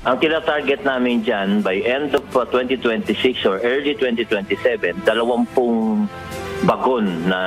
Ang tinatarget namin dyan by end of 2026 or early 2027, 20 bagon na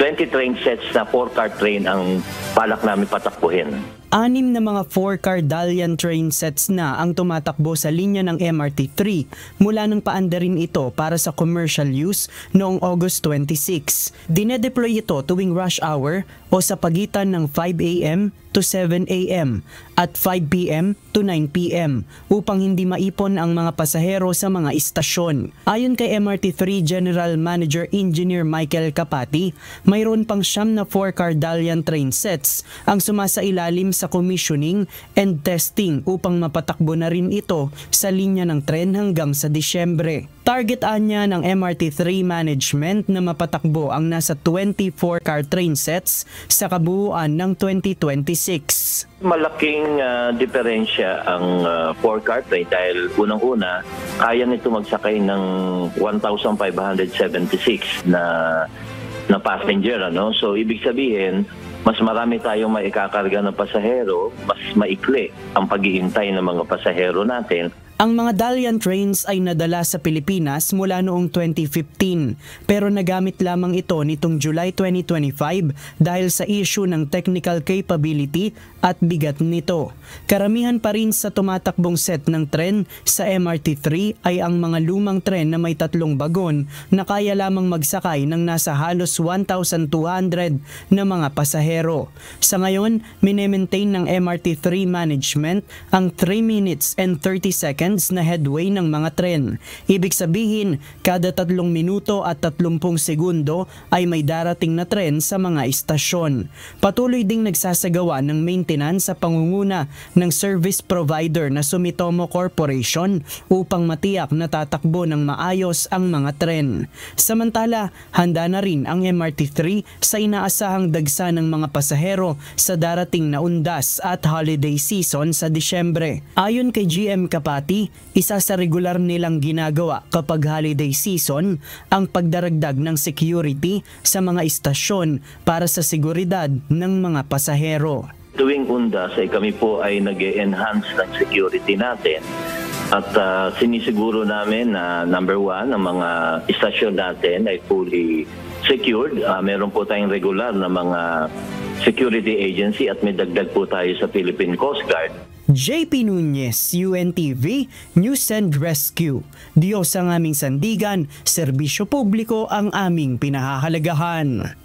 20 train sets na 4-car train ang balak namin patakbuhin. 6 na mga 4-car Dalian train sets na ang tumatakbo sa linya ng MRT3 mula nang paandarin ito para sa commercial use noong August 26. Dinedeploy ito tuwing rush hour o sa pagitan ng 5 a.m. to 7 a.m. at 5 p.m. to 9 p.m. upang hindi maipon ang mga pasahero sa mga istasyon. Ayon kay MRT3 General Manager Engineer Michael Kapati, mayroon pang 9 na 4-car Dalian train sets ang sumasailalim sa commissioning and testing upang mapatakbo na rin ito sa linya ng tren hanggang sa Disyembre. Target anya ng MRT3 management na mapatakbo ang nasa 24 car train sets sa kabuuan ng 2026. Malaking diferensya ang 4-car train dahil unang-una, kaya nito magsakay ng 1,576 na passenger. So ibig sabihin, mas marami tayong maikakarga ng pasahero, mas maikli ang paghihintay ng mga pasahero natin. Ang mga Dalian trains ay nadala sa Pilipinas mula noong 2015 pero nagamit lamang ito nitong July 2025 dahil sa issue ng technical capability at bigat nito. Karamihan pa rin sa tumatakbong set ng tren sa MRT3 ay ang mga lumang tren na may 3 bagon na kaya lamang magsakay ng nasa halos 1,200 na mga pasahero. Sa ngayon, minemaintain ng MRT3 management ang 3 minutes and 30 seconds na headway ng mga tren. Ibig sabihin, kada 3 minuto at 30 segundo ay may darating na tren sa mga istasyon. Patuloy ding nagsasagawa ng maintenance sa pangunguna ng service provider na Sumitomo Corporation upang matiyak na tatakbo ng maayos ang mga tren. Samantala, handa na rin ang MRT3 sa inaasahang dagsa ng mga pasahero sa darating na undas at holiday season sa Disyembre. Ayon kay GM Kapati, isa sa regular nilang ginagawa kapag holiday season ang pagdaragdag ng security sa mga istasyon para sa seguridad ng mga pasahero. Tuwing undas ay kami po ay nag-enhance ng security natin at sinisiguro namin na number 1, ang mga istasyon natin ay fully secured. Meron po tayong regular na mga security agency at may dagdag po tayo sa Philippine Coast Guard. JP Nunez, UNTV, News and Rescue. Diyos ang aming sandigan, serbisyo publiko ang aming pinahahalagahan.